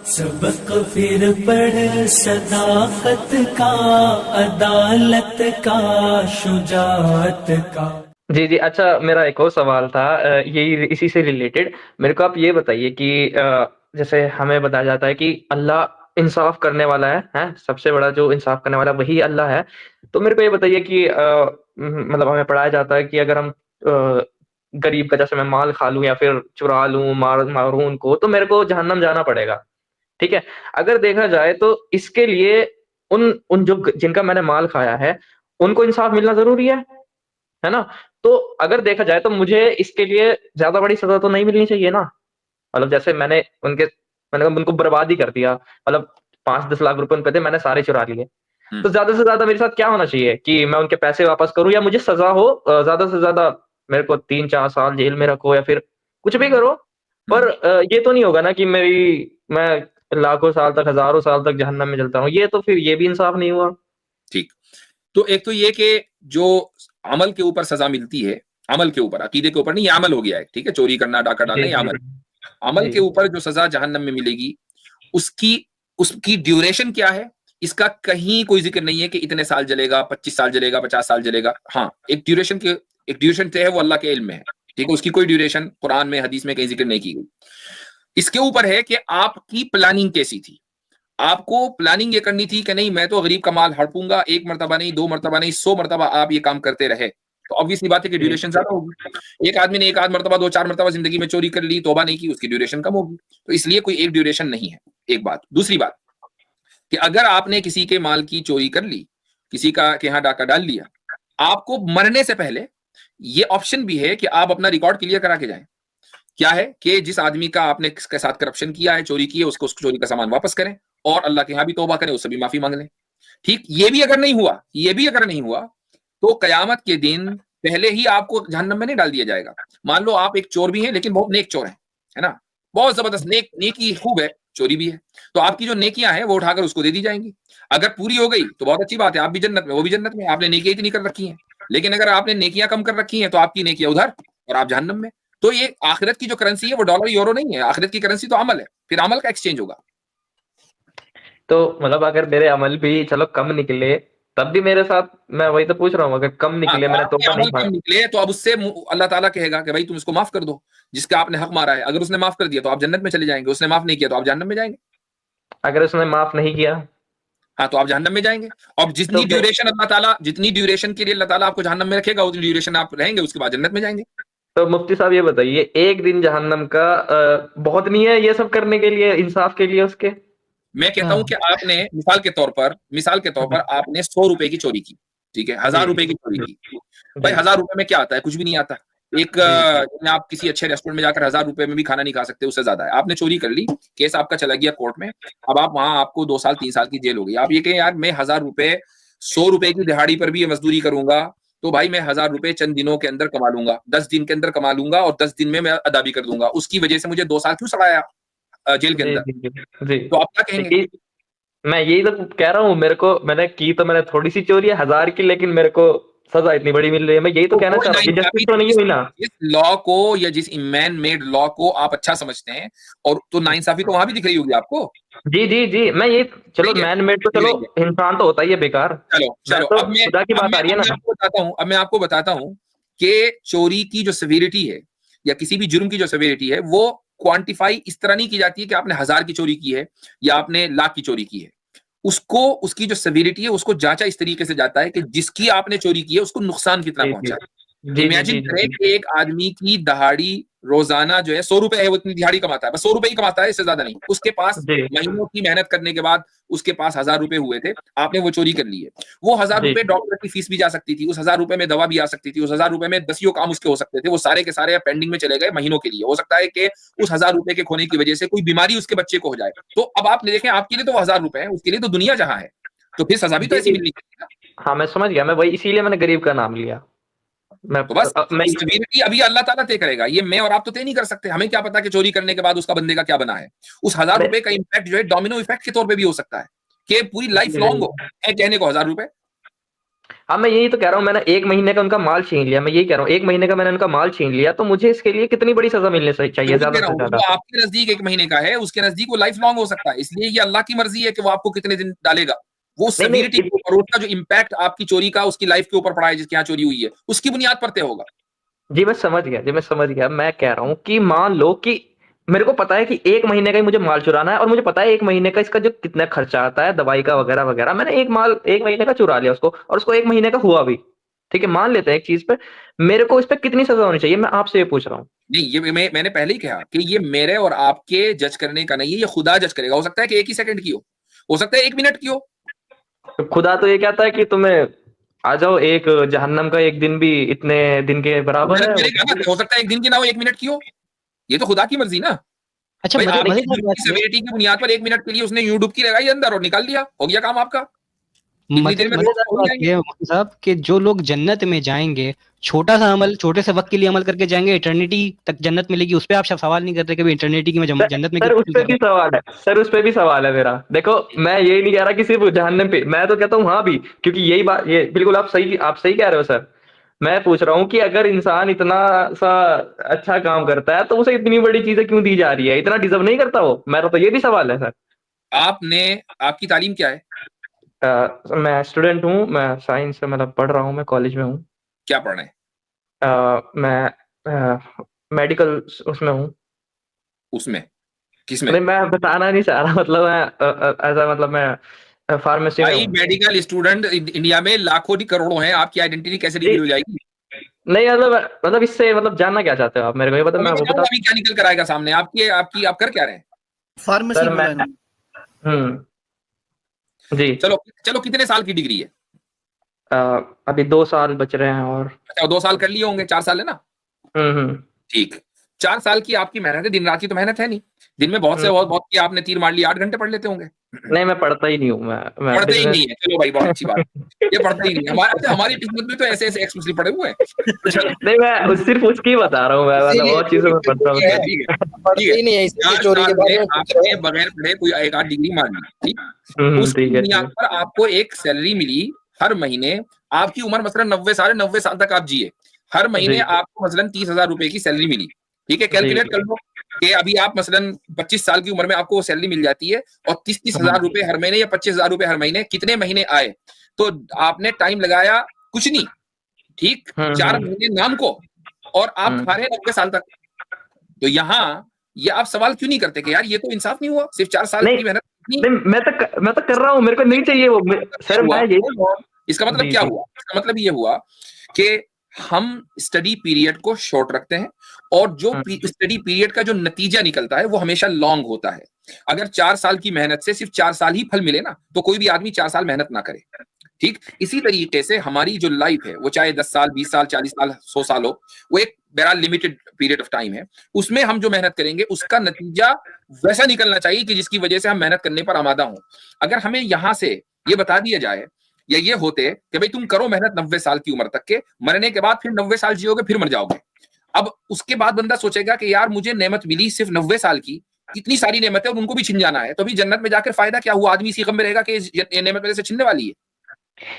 सबक फिर पढ़ सदाकत का, अदालत का, शुजाअत का। जी जी। अच्छा, मेरा एक और सवाल था, यही इसी से रिलेटेड। मेरे को आप ये बताइए कि जैसे हमें बताया जाता है कि अल्लाह इंसाफ करने वाला है, सबसे बड़ा जो इंसाफ करने वाला वही अल्लाह है। तो मेरे को ये बताइए कि मतलब हमें पढ़ाया जाता है कि अगर हम गरीब का जैसे मैं माल खा लूं या फिर चुरा लूं, मारूं उनको, तो मेरे को जहन्नम जाना पड़ेगा। ठीक है। अगर देखा जाए तो इसके लिए उन उन जो जिनका मैंने माल खाया है, उनको इंसाफ मिलना जरूरी है ना? तो अगर देखा जाए तो मुझे इसके लिए ज़्यादा बड़ी सज़ा तो नहीं मिलनी चाहिए ना? मतलब जैसे मैंने उनको बर्बाद ही कर दिया। मतलब 5-10 लाख रुपए उन पे थे, मैंने सारे चुरा लिए। हम्म। तो ज़्यादा से ज़्यादा मेरे साथ क्या होना चाहिए कि मैं उनके पैसे वापस करूँ या मुझे सज़ा हो, ज़्यादा से ज़्यादा मेरे को 3-4 साल जेल में रखो या फिर कुछ भी करो। पर हम्म। ये तो नहीं होगा ना कि मैं लाखों साल तक, हज़ारों साल तक जहन्नम में जलता रहूँ। ये तो फिर ये भी इंसाफ नहीं हुआ। ठीक। तो एक तो ये कि जो अमल के ऊपर सजा मिलती है, अमल के ऊपर, अकीदे के ऊपर नहीं, ये अमल हो गया है, ठीक है, चोरी करना, डाका डालना, जी, ये जी, अमल। जी। अमल जी। के ऊपर जो सजा जहन्नम में मिलेगी, उसकी उसकी ड्यूरेशन क्या है, इसका कहीं कोई जिक्र नहीं है कि इतने साल जलेगा, 25 साल जलेगा, 50 साल जलेगा। हाँ, एक ड्यूरेशन तय है, वो अल्लाह के इल्म में है, ठीक है, उसकी कोई ड्यूरेशन कुरान में, हदीस में कहीं जिक्र नहीं की गई। इसके ऊपर है कि आपकी प्लानिंग कैसी थी। आपको प्लानिंग ये करनी थी कि नहीं, मैं तो गरीब का माल हड़पूंगा, एक मरतबा नहीं, 2 मरतबा नहीं, 100 मरतबा आप ये काम करते रहे, तो ऑब्वियसली बात है कि जी। ड्यूरेशन ज्यादा होगी। एक आदमी ने एक आध मरतबा, 2-4 मरतबा जिंदगी में चोरी कर ली, तौबा नहीं की, उसकी ड्यूरेशन कम होगी। तो इसलिए कोई एक ड्यूरेशन नहीं है। एक बात। दूसरी बात कि अगर आपने किसी के माल की चोरी कर ली, किसी का के यहाँ डाका डाल लिया, आपको मरने से पहले ये ऑप्शन भी है कि आप अपना रिकॉर्ड क्लियर करा के जाएं। क्या है कि जिस आदमी का आपने के साथ करप्शन किया है, चोरी की है, उसको उस चोरी का सामान वापस करें और अल्लाह के यहाँ भी तौबा करें, उससे भी माफी मांग लें। ठीक, ये भी अगर नहीं हुआ, तो कयामत के दिन पहले ही आपको जहन्नम में नहीं डाल दिया जाएगा। मान लो आप एक चोर भी हैं, लेकिन बहुत नेक चोर हैं, है ना, बहुत जबरदस्त नेकी खूब है, चोरी भी है, तो आपकी जो नेकियां हैं वो उठाकर उसको दे दी जाएंगी। अगर पूरी हो गई तो बहुत अच्छी बात है, आप भी जन्नत में, वो भी जन्नत में, आपने नेकियां इतनी कर रखी हैं। लेकिन अगर आपने नेकियां कम कर रखी हैं तो आपकी नेकियां उधर और आप जहन्नम में। तो ये आखिरत की जो करेंसी है वो डॉलर यूरो नहीं है, आखिरत की करेंसी तो अमल है, फिर अमल का एक्सचेंज होगा। तो मतलब अगर मेरे अमल भी चलो कम निकले, तब भी मेरे साथ, मैं वही तो पूछ रहा हूँ, अगर कम हाँ, निकले, तो मैंने आपके तौबा नहीं अमल मारा। कम निकले तो अब उससे अल्लाह ताला कहेगा कि भाई तुम इसको माफ कर दो, जिसका आपने हक मारा है। अगर उसने माफ कर दिया तो आप जन्नत में चले जाएंगे, उसने माफ नहीं किया तो आप जहन्नम में जाएंगे। अगर उसने माफ नहीं किया हाँ, तो आप जहन्नम में जाएंगे। और तो फिर जितनी ड्यूरेशन के लिए अल्लाह ताला आपको जहन्नम में रखेगा, उतनी ड्यूरेशन आप रहेंगे, उसके बाद जन्नत में जाएंगे। तो मुफ्ती साहब ये बताइए, एक दिन जहन्नम का बहुत नहीं है ये सब करने के लिए, इंसाफ के लिए उसके? मैं कहता हूं हाँ। कि आपने मिसाल के तौर पर आपने 100 रुपए की चोरी की, ठीक है, जी 1000 रुपए की चोरी की। भाई जी 1000 रुपए में क्या आता है, कुछ भी नहीं आता। जी आप किसी अच्छे रेस्टोरेंट में जाकर 1000 रुपए में भी खाना नहीं खा सकते, उससे ज्यादा है। आपने चोरी कर ली, केस आपका चला गया कोर्ट में, अब आप वहां, आपको 2 साल 3 साल की जेल हो गई। आप ये कहें यार मैं 1000 रुपए, 100 रुपए की दिहाड़ी पर भी ये मजदूरी करूंगा, तो भाई मैं 1000 रुपए चंद दिनों के अंदर कमा लूंगा, 10 दिन के अंदर कमा लूंगा और 10 दिन में मैं अदा भी कर दूंगा, उसकी वजह से मुझे 2 साल क्यों सड़ाया जेल के जी अंदर। जी जी जी। तो आप क्या तो कहेंगे? मैं यही तो कह रहा हूँ, मैंने थोड़ी सी चोरी है, 1000 की, लेकिन मेरे को सजा इतनी बड़ी मिल रही है। मैं यही तो तो कहना वो चाह रहा हूँ, ये जस्टिस नाइंसाफी तो नहीं जिस हुई ना? जिस लॉ को या जिस मैन मेड लॉ को आप अच्छा समझते हैं, और तो नाइंसाफी तो वहां भी दिख रही होगी आपको। जी जी जी। मैं ये, चलो ठीक है, मैन मेड तो दिख चलो, रही है। इंसान तो होता ही है बेकार। चलो मैं चलो, तो अब मैं खुदा की अब बात मैं आ रही है अब मैं ना। आपको बताता हूं, कि चोरी की जो सिविरिटी है, या किसी भी जुर्म की जो सिविरिटी है, वो क्वांटिफाई इस तरह नहीं की जाती है कि आपने 1000 की चोरी की है या आपने लाख की चोरी की है। उसको, उसकी जो सिविरिटी है उसको जांचा इस तरीके से जाता है कि जिसकी आपने चोरी की है उसको नुकसान कितना जी जी पहुंचा है। जी जी इमेजिन जी करें जी कि एक आदमी की दहाड़ी रोजाना जो है 100 रुपए है, वो इतनी दिहाड़ी कमाता है, बस 100 रुपए ही कमाता है, इससे ज्यादा नहीं। उसके पास जी महीनों की मेहनत करने के बाद उसके पास 1000 रुपए हुए थे, आपने वो चोरी कर ली है। वो हजार जी रुपए डॉक्टर की फीस भी जा सकती थी, उस 1000 रुपए में दवा भी आ सकती थी, उस 1000 रुपए में 10 काम उसके हो सकते थे, वो सारे के सारे पेंडिंग में चले गए महीनों के लिए। हो सकता है कि उस 1000 रुपए के खोने की वजह से कोई बीमारी उसके बच्चे को हो जाए। तो अब आप देखें, आपके लिए तो वो 1000 रुपए है, उसके लिए तो दुनिया जहां है, तो फिर सजा भी तो जी ऐसी जी। मिलनी चाहिए ना। हाँ, मैं समझ गया, मैं वही इसीलिए मैंने गरीब का नाम लिया। मैं तो बस, मैं सिवियरिटी अभी अल्लाह ताला तय करेगा, ये मैं और आप तो तय नहीं कर सकते। हमें क्या पता कि चोरी करने के बाद उसका बंदे का क्या बना है। उस हजार अरे रुपए का इम्पैक्ट जो है डोमिनो इफेक्ट के तौर पे भी हो सकता है, कि पूरी लाइफ जी लॉन्ग हो, जी। कहने को 1000 रुपए। हाँ मैं यही तो कह रहा हूँ, मैंने 1 महीने का उनका माल छीन लिया, मैं यही कह रहा हूँ 1 महीने का मैंने उनका माल छीन लिया, तो मुझे इसके लिए कितनी बड़ी सजा मिलनी मैं चाहिए वही ज्यादा कह रहा से हूँ, ज्यादा? जो आपके नजदीक 1 महीने का है उसके नजदीक वो लाइफ लॉन्ग हो सकता है, इसलिए ये अल्लाह की मर्जी है कि वो आपको कितने दिन डालेगा। वो नहीं नहीं सेविरिटी और उसका जो इम्पैक्ट आपकी चोरी का उसकी लाइफ के ऊपर पड़ा है, जिसके यहाँ चोरी हुई है, उसकी बुनियाद पर तय होगा। जी मैं समझ गया, जी मैं समझ गया। मैं कह रहा हूँ कि मान लो कि मेरे को पता है कि 1 महीने का ही मुझे माल चुराना है, और मुझे पता है 1 महीने का इसका जो कितना खर्चा आता है दवाई का वगैरह वगैरह, मैंने 1 महीने का चुरा लिया उसको, और उसको 1 महीने का हुआ भी। ठीक है, मान लेते हैं एक चीज पे, मेरे को इस पे कितनी सजा होनी चाहिए, मैं आपसे ये पूछ रहा हूँ। नहीं, ये मैंने पहले ही कहा कि ये मेरे और आपके जज करने का नहीं है, ये खुदा जज करेगा। हो सकता है कि 1 ही सेकंड की हो सकता है 1 मिनट की हो। तो खुदा तो ये कहता है कि तुम्हें आ जाओ, एक जहन्नम का एक दिन भी इतने दिन के बराबर मेहनत है। करेगा ना, हो सकता है 1 दिन की ना हो, 1 मिनट की हो। ये तो खुदा की मर्जी ना। अच्छा, भाई आपकी मजेदार जुर्म बात की ये सेवेरिटी की बुनियाद पर 1 मिनट के लिए उसने यूं डुबकी लगाई अंदर और निकाल लिया, हो गया काम आपका। इतनी देर में लोग मजेदार सो बात जाएंगे। ये है मुफ्ती साहब कि जो लोग जन्नत में जाएंगे, छोटा सा अमल, छोटे से वक्त के लिए अमल करके जाएंगे, इटर्निटी तक जन्नत मिलेगी, उस पे आप सवाल नहीं करते कभी इटर्निटी की मैं जन्नत में सर क्यों उस पे कर भी रहा सवाल है, सर उस पे भी सवाल है मेरा। देखो मैं यही नहीं कह रहा कि सिर्फ जहन्नम पे, मैं तो कहता हूँ हाँ भी, क्योंकि यही बात, ये बिल्कुल आप सही कह रहे हो सर। मैं पूछ रहा हूँ कि अगर इंसान इतना सा अच्छा काम करता है तो उसे इतनी बड़ी चीजें क्यों दी जा रही है, इतना डिजर्व नहीं करता वो? मेरा तो ये भी सवाल है सर। आपने आपकी तालीम क्या है? मैं स्टूडेंट हूँ, मैं साइंस से मतलब पढ़ रहा हूँ, मैं कॉलेज में हूँ। क्या पढ़ रहे हैं? मैं मेडिकल उसमें हूँ। उसमें? किसमें? नहीं मैं बताना नहीं चाह रहा, मतलब मैं ऐसा, मतलब मैं फार्मेसी में भाई हूँ। मेडिकल स्टूडेंट इंडिया में लाखों नहीं करोड़ों हैं, आपकी आइडेंटिटी कैसे रिवील हो जाएगी? नहीं मतलब इससे मतलब जानना क्या चाहते हो आप मेरे को, ये बता, अभी मैं वो बताऊं बता। अभी क्या निकल कर आएगा सामने आपकी आपकी आप कर क्या रहे हैं? फार्मेसी सर मैं बोला इन्होंने। जी चलो चलो, कितने साल की डिग्री है? अ, अभी 2 साल बच रहे हैं और। अच्छा, 2 साल कर लिए होंगे, 4 साल है ना? हम्म। ठीक। 4 साल की आपकी मेहनत है, दिन रात की तो मेहनत है नहीं। दिन में बहुत से हम्म। बहुत बहुत की आपने तीर मार लिया, 8 घंटे पढ़ लेते होंगे। नहीं मैं पढ़ता ही नहीं हूँ, मैं पढ़ते ही बिजनेस। नहीं है, चलो भाई बहुत अच्छी बात। ये पढ़ते ही नहीं, हमारी किस्मत में तो ऐसे ऐसे एक्स मुस्लिम पढ़े हुए हैं। चलो नहीं मैं सिर्फ उसकी बता रहा हूँ, मैं मतलब इसीलिए और चीजों में पढ़ता हूँ चोरी सर। ठीक है। ठीक पढ़ते है, ही नहीं है, इसीलिए 4 चोरी के साल बारे में में पूछ रहे आपने हैं। बगैर पढ़े कोई एक आध डिग्री मार ली, ठीक। उसकी ठीक है ठीक बुनियाद है। पर आपको एक सैलरी मिली हर महीने। आपकी उम्र मसलन 90 साल है, 90 साल तक आप जिए, हर महीने जी आपको मसलन 30,000 रुपए की सैलरी मिली। ठीक है, जी कैलकुलेट जी। कर लो कि अभी आप मसलन 25 साल की उम्र में आपको वो सैलरी मिल जाती है, और 30,000 रुपए हर महीने या 25,000 रुपए हर महीने कितने महीने आए? तो आपने टाइम लगाया कुछ नहीं, ठीक, 4 हम्म। महीने नाम को, और आप खा रहे हैं 90 साल तक। तो यहाँ ये आप सवाल क्यों नहीं करते कि यार ये तो इंसाफ नहीं हुआ, सिर्फ 4 साल नहीं की मेहनत नहीं। नहीं मैं तो कर रहा हूँ, मेरे को नहीं चाहिए वो क्या सर, हुआ? मैं यही। इसका मतलब जी क्या जी। हुआ? इसका मतलब ये हुआ कि हम स्टडी पीरियड को शॉर्ट रखते हैं, और जो स्टडी पीरियड का जो नतीजा निकलता है वो हमेशा लॉन्ग होता है। अगर 4 साल की मेहनत से सिर्फ 4 साल ही फल मिले ना, तो कोई भी आदमी 4 साल मेहनत ना करे। ठीक, इसी तरीके से हमारी जो लाइफ है वो चाहे 10 साल, 20 साल, 40 साल, 100 साल हो, वो एक बहरहाल लिमिटेड पीरियड ऑफ टाइम है। उसमें हम जो मेहनत करेंगे उसका नतीजा वैसा निकलना चाहिए कि जिसकी वजह से हम मेहनत करने पर आमादा हों। अगर हमें यहां से ये बता दिया जाए, या ये होते कि भाई तुम करो मेहनत 90 साल की उम्र तक के, मरने के बाद फिर 90 साल जियोगे, फिर मर जाओगे। अब उसके बाद बंदा सोचेगा कि यार मुझे नेमत मिली सिर्फ 90 साल की, इतनी सारी नेमतें और उनको भी छिन जाना है, तो अभी जन्नत में जाकर फायदा क्या हुआ? आदमी इसी गम में रहेगा कि ये नेमत मेरे से छिनने वाली है।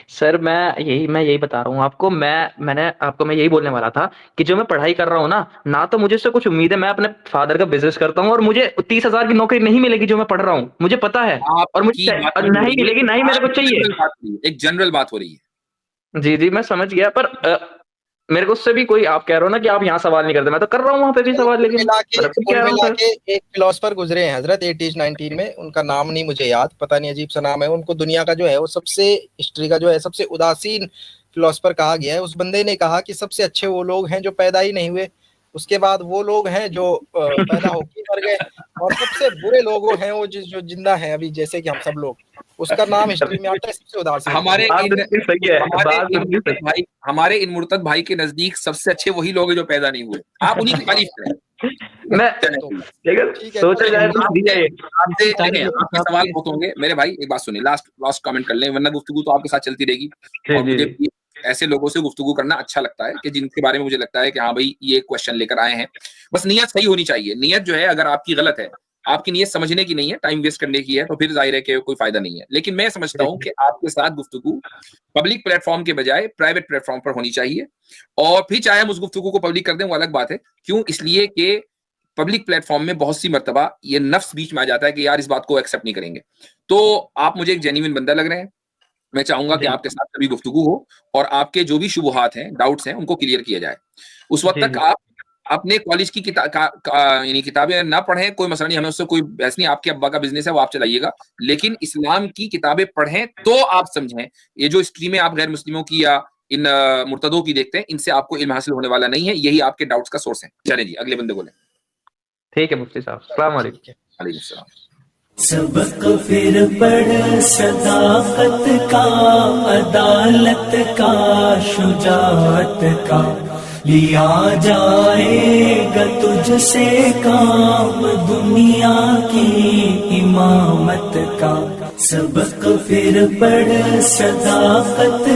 सर मैं यही बता रहा हूँ आपको, मैं यही बोलने वाला था कि जो मैं पढ़ाई कर रहा हूँ ना तो मुझे उससे कुछ उम्मीद है, मैं अपने फादर का बिजनेस करता हूँ, और मुझे 30,000 की नौकरी नहीं मिलेगी जो मैं पढ़ रहा हूँ, मुझे पता है। और आपकी मुझे बात और नहीं हो नहीं रही मिलेगी, है, ना ही मेरे को चाहिए। एक जनरल बात हो रही है। जी जी मैं समझ गया, पर मेरे को उससे भी कोई, आप कह रहे हो ना कि आप यहाँ सवाल नहीं करते, मैं तो कर रहा हूँ वहां पे भी नहीं, सवाल, लेकिन मैं भी कुल कह रहा हूँ मिला सर। के एक फिलोसफर गुजरे हैं हजरत 80s 90s में, उनका नाम नहीं मुझे याद, पता नहीं अजीब सा नाम है। उनको दुनिया का जो है वो सबसे, हिस्ट्री का जो है सबसे उदासीन फिलोसफर कहा गया है। उस बंदे ने कहा कि सबसे अच्छे वो लोग हैं जो पैदा ही नहीं हुए, उसके बाद वो लोग हैं जो पैदा होके मर गए, और सबसे बुरे लोग वो हैं वो जो जिंदा हैं अभी, जैसे कि हम सब लोग। उसका नाम हिस्ट्री में आता है सबसे उदासीन। हमारे बात इन बिल्कुल सही है, बात बिल्कुल सही है। हमारे इन मुर्तद भाई के नजदीक सबसे अच्छे वही लोग हैं जो पैदा नहीं हुए। आप उन्हीं की तारीफ करें। मैं तो लेकिन ठीक है, सोचा जाए तो आपसे दिया ये। आपसे देखें, आपके सवाल बहुत होंगे मेरे भाई, एक बात सुनिए, लास्ट कमेंट कर लें, वरना गुफ्तगू तो आपके साथ चलती रहेगी। जी और जी मुझे जी। भी ऐसे लोगों से गुफ्तगू करना अच्छा लगता है कि जिनके बारे में मुझे लगता है कि हाँ भाई ये क्वेश्चन लेकर आए हैं। बस नीयत सही होनी चाहिए। नीयत जो है अगर आपकी गलत है आपकी नीयत समझने की नहीं है, टाइम वेस्ट करने की है, तो फिर जाहिर है कि कोई फायदा नहीं है। लेकिन मैं समझता हूं कि आपके साथ गुफ्तगू पब्लिक प्लेटफॉर्म के बजाय प्राइवेट प्लेटफॉर्म पर होनी चाहिए, और फिर चाहे हम उस गुफ्तगू को पब्लिक कर दें, वो अलग बात है। क्यों? इसलिए कि पब्लिक प्लेटफॉर्म में बहुत सी मर्तबा ये नफ्स बीच में आ जाता है कि यार इस बात को एक्सेप्ट नहीं करेंगे। तो आप मुझे एक जेन्युइन बंदा लग रहे हैं, मैं चाहूंगा कि आपके साथ कभी गुफ्तगू हो और आपके जो भी शुबहात हैं, डाउट्स हैं, उनको क्लियर किया जाए। उस वक्त तक आप अपने कॉलेज की यानी किताबें ना पढ़ें, कोई मसला नहीं, हमें उससे कोई बहस नहीं, आपके अब्बा का बिजनेस है, वो आप चलाइएगा, लेकिन इस्लाम की किताबें पढ़ें तो आप समझें। ये जो स्ट्रीमें आप गैर मुस्लिमों की या इन मुर्तदों की देखते हैं, इनसे आपको इल्म हासिल होने वाला नहीं है, यही आपके डाउट्स का सोर्स है। चलें जी, अगले बंदे बोले। ठीक है मुफ्ती साहब, अस्सलाम वालेकुम। वालेकुम सलाम। सबक फिर पढ़ सदाकत का, अदालत का, शुजाअत का, लिया जाएगा तुझसे काम दुनिया की इमामत का। सबक फिर पढ़ सदाकत